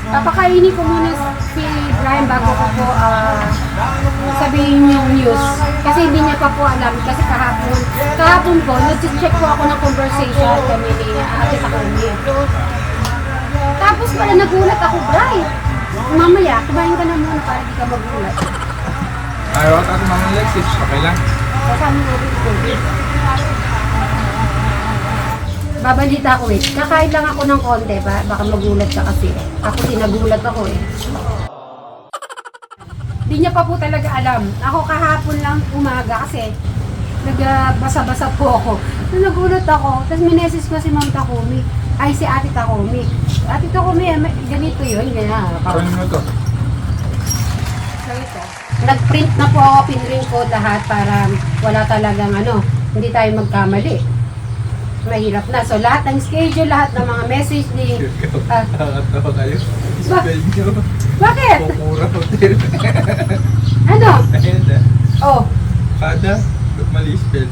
Papakainin ko muna si Brian bago ko po sabihin yung news. Kasi hindi niya pa po alam. Kasi kahapon po, nag-check po ako ng conversation kami ni Ate Takumi. Tapos pala nagulat ako, Brian. Mamaya, kumain ka na muna para di ka magulat. Ayaw at mga Alexis, okay lang. Kasama natin po. Babalita ko eh. Kakain lang ako ng konti ba? Baka magulat ka kasi. Ako sinagulat ako eh. Di niya pa po talaga alam. Ako kahapon lang umaga kasi nagbasa-basa po ako. So, nagulat ako. Tapos minesis ko si Ma'am Takumi. Ay, si Ate Takumi. Ate Takumi, ganito yun. Ganyan. Kunin mo to. So, ito. Nag-print na po ako, pinrint ko lahat para wala talagang hindi tayo magkamali. Mahirap na. So, lahat ng schedule, lahat ng mga message ni... Nakakatawa kayo. Spell nyo. Bakit? Pumura hotel. Ano? Ayan na. Oh, Kada, mali spell.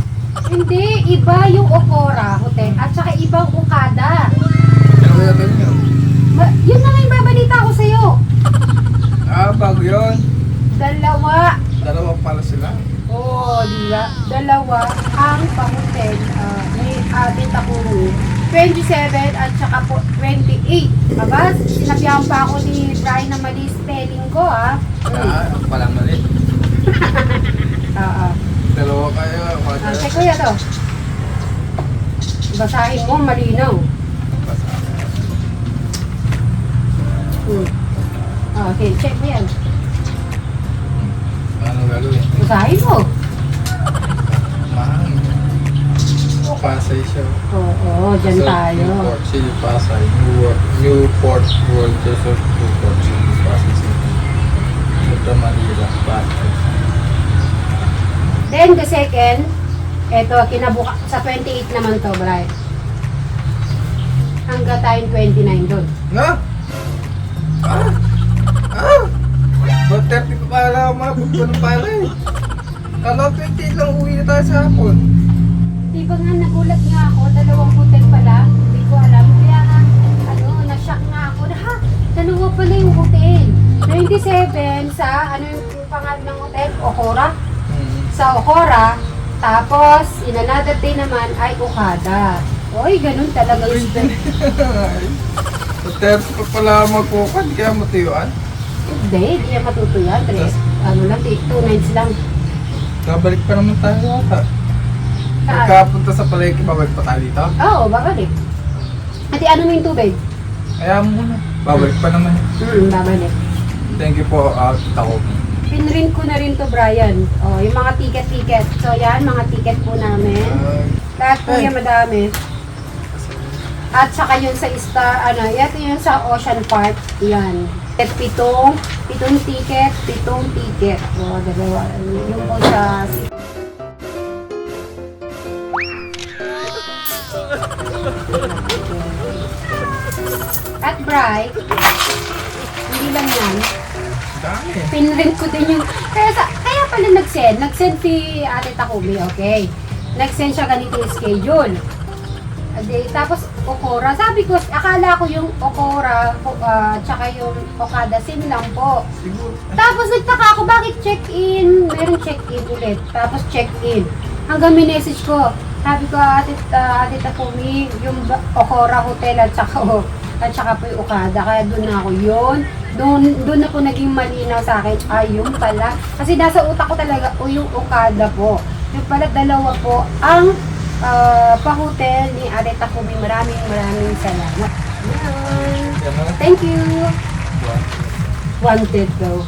hindi. Iba yung Okora Hotel at saka ibang Okada. Ano kaya ito nyo? Yun na nga yung babalita ko sa'yo. Bago yun. Dalawa. Dalawa pala sila. Oo, di ba? Dalawa ang pa-hotel ni Ate Takumi. 27 at saka po 28. Aba, sinabihan pa ako ni Brian na mali spelling ko, ha? Ako pala mali. Oo. Dalawa kayo. Check ko yan, to. Basahin mo, malinaw. Okay, check mo yan. Ano gagawin? Basahin mo. Mahal. Pasay siya. Oo, dyan tayo. Newport City, Pasay. Newport World Resort, Newport City, Pasay City. Metro Manila, Pasay. Then the second, eto, kinabuka, sa 28 naman to, Brian. Hanggang tayong 29 doon. Na? Ba't 30 pa pala ako mabot ko ng pala eh. Kala 28 lang uwi na tayo sa hapon. Di ba nga nagulat nga ako, dalawang hotel pala, hindi ko alam. Kaya nga, na-shock nga ako na dalawa pala yung hotel. 27 sa, yung pangalan ng hotel? Okora? Sa Okora, tapos, in another day naman ay Okada. Oy, ganun talaga yung spell. Sa 30 pa pala magkukad, kaya matiyuan. Hindi yan matutuyan. Lang, 2 nights lang. Kabalik pa naman tayo ata. Saan? Pagkapunta sa palengke, babalik pa tayo dito. Oo, babalik. Ate, ano mo yung tubig? Kaya muna. Babalik pa naman. Babalik. Thank you po, Tita ko. Pinrint ko na rin to, Brian. Oh, yung mga ticket. So, yan, mga ticket po namin. Lahat po yan madami. At saka yun sa Star, ito yun sa Ocean Park. Yan. At pitong ticket. O, dalawa. Yung po sa... At Bri, hindi lang yan. Dami. Pinrint ko din yung... Kaya pala nag-send. Nag-send si Ate Takumi, okay. Nag-send siya ganito yung schedule. Tapos Okora, sabi ko, akala ko yung Okora, tsaka yung Okada, same lang po. Siguro. Tapos nagtaka ako, bakit check-in? Meron check-in ulit. Tapos check-in. Hanggang minessage ko, sabi ko, Ate Takumi, yung Okora Hotel at saka po yung Okada. Kaya doon na ako yun. Doon na po naging malinaw sa akin, yun pala. Kasi nasa utak ko talaga, yung Okada po. Yung pala dalawa po ang pa-hotel ni Ate Takumi. Maraming salamat. Thank you. Wanted daw.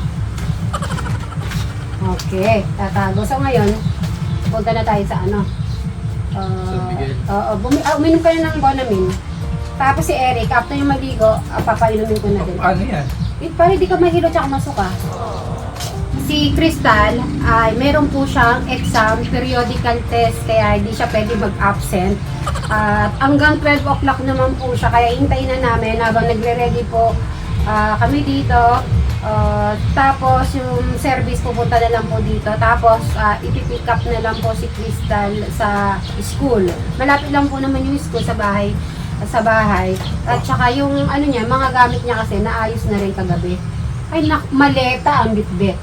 Okay, tatago. So ngayon, punta na tayo sa uminom ka na ng Bonamine. Tapos si Eric, after yung maligo, papainumin ko na din. Ano yan? Para hindi ka mahilo tsaka masuka. Si Crystal, ay meron po siyang exam, periodical test, kaya hindi siya pwede mag-absent. At hanggang 12 o'clock naman po siya, kaya hintayin na namin habang nagre-ready po kami dito. Tapos yung service pupunta na lang po dito. Tapos ipipick up na lang po si Crystal sa school. Malapit lang po naman yung school sa bahay. sa bahay. At saka yung ano niya, mga gamit niya kasi naayos na rin kagabi. Ay maleta ang bitbit.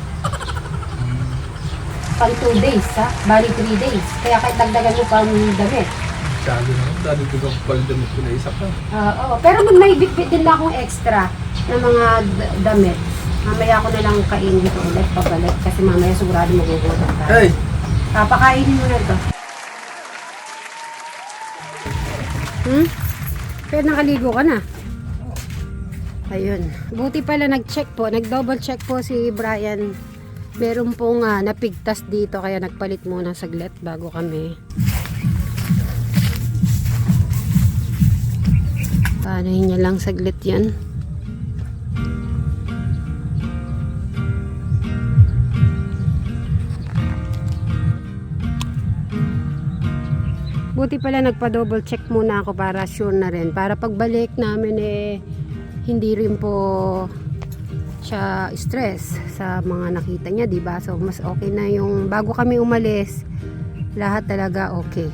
Pang 2 days ha, bali 3 days. Kaya kahit dagdagan mo pang damit. Sabi naman, dali ko kang paldamit ko na isa pa. Oo, pero may bitbit din lang akong extra na mga damit. Mamaya ko na lang kainin ko ulit pabalik kasi mamaya sigurado magugutom tayo. Hey! Papakainin mo na ito. Pero nakaligo ka na. Ayun. Buti pala nag-check po, nag-double check po si Brian. Meron pong napigtas dito kaya nagpalit muna saglit bago kami. Panahin niya lang saglit yan. Buti pala nagpa-double check muna ako para sure na rin. Para pagbalik namin hindi rin po siya stress sa mga nakita niya, diba? So mas okay na yung bago kami umalis, lahat talaga okay.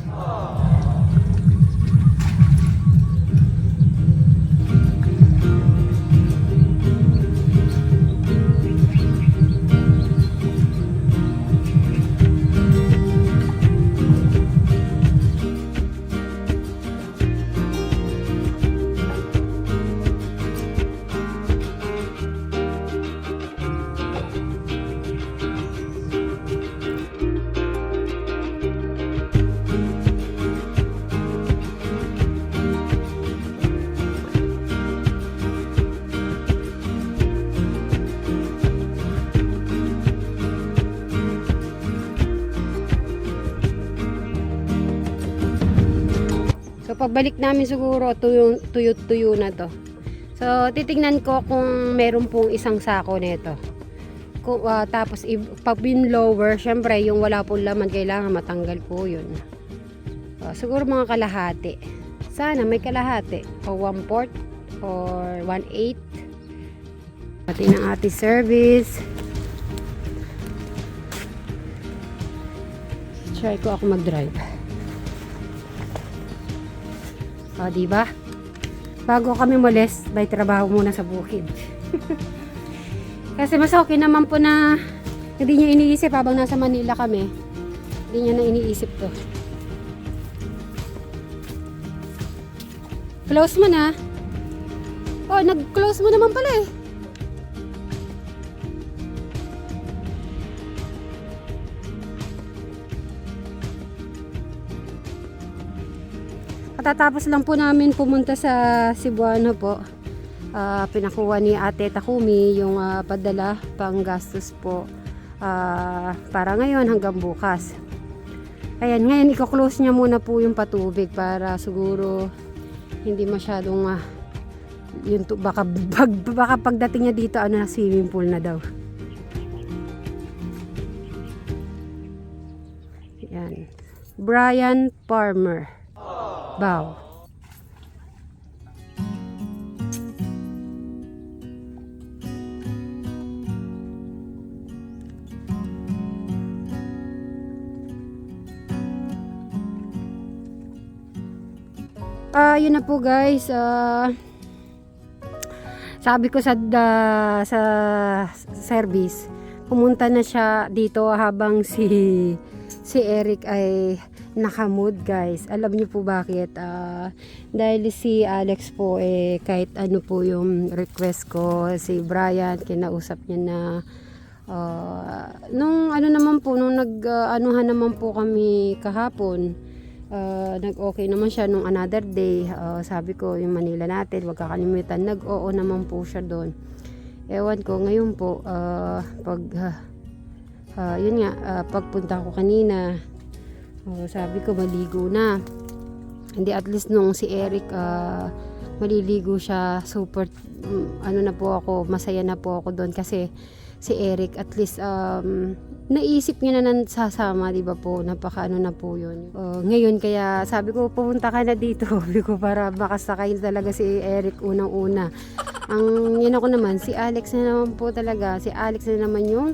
So pagbalik namin siguro tuyo na to. So titingnan ko kung meron pong isang sako nito. Tapos pag bin-lower, syempre yung wala pong laman kailangan matanggal po yun. Siguro mga kalahati. Sana may kalahati o 1/4 or 1/8. Pati ng ating service. Try ko ako mag-drive. O, diba? Bago kami malis, may trabaho muna sa bukid. Kasi mas okay naman po na hindi niya iniisip habang nasa Manila kami. Hindi niya na iniisip to. Close mo na. Oh, nag-close mo naman pala eh. Katatapos lang po namin pumunta sa Cebuano po. Pinakuha ni Ate Takumi yung padala pang gastos po para ngayon hanggang bukas. Ayan, ngayon i-close niya muna po yung patubig para siguro hindi masyadong baka pagdating niya dito na swimming pool na daw. Ayan. Brian Palmer. Bow. Yun na po guys. Sabi ko sa service, pumunta na siya dito habang si Eric ay nakamood guys. Alam niyo po bakit? Dahil si Alex po kahit ano po yung request ko, si Brian kinausap niya na nung ano naman po, nung anuhan naman po kami kahapon, nag-okay naman siya nung another day. Sabi ko yung Manila natin, wag kakalimutan, nag-oo naman po siya doon. Ewan ko ngayon po yun nga, pagpunta ko kanina, sabi ko maligo na. Hindi, at least nung si Eric maliligo siya, super ano na po ako, masaya na po ako doon kasi si Eric at least naisip niya na sasama, di ba po, napaka ano na po yun. Ngayon kaya sabi ko pumunta ka na dito sabi ko para makasakay talaga si Eric unang-una. Ang yun ako naman, si Alex na naman po talaga, si Alex na naman yung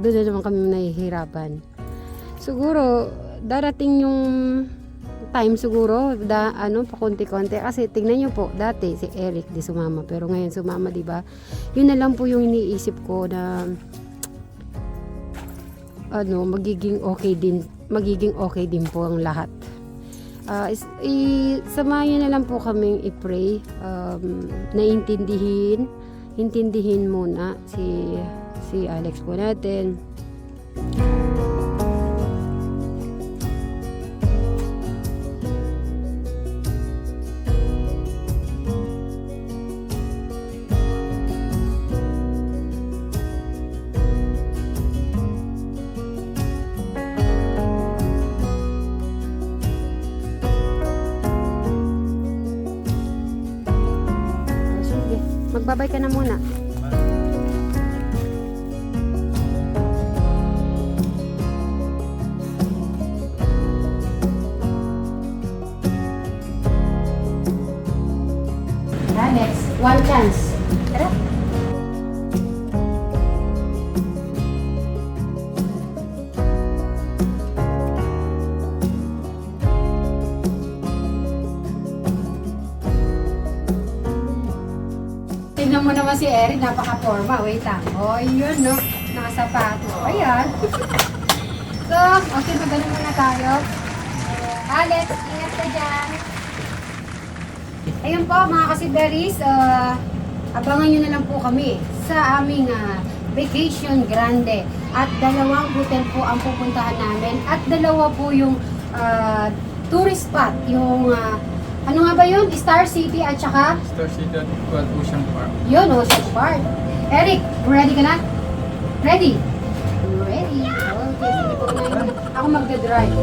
doon na naman kami nahihirapan. Siguro darating yung time siguro, pakonti-konti. Kasi tingnan nyo po, dati si Eric di sumama, pero ngayon sumama, di ba? Yun na lang po yung iniisip ko na magiging okay din po ang lahat. Samahan na lang po kaming i-pray, intindihin muna si Alex po natin. Sige, magbabay ka na muna. Alex, one chance. Tara. Tingnan mo naman si Eric, napaka-forma. Wait lang. Oh, yun, no? Nakasapato. Ayan. So, okay, magaling muna tayo. Alex, ingat ka dyan. Ayun po mga kasiberis, abangan nyo na lang po kami sa aming Vacation Grande. At 2 hotel po ang pupuntahan namin. At 2 po yung tourist spot. Yung, ano nga ba yun? Star City at saka? Star City at Ocean Park. Yun, Ocean Park. Eric, ready ka na? Ready? Ready? Okay, sige po. Ako magdadrive.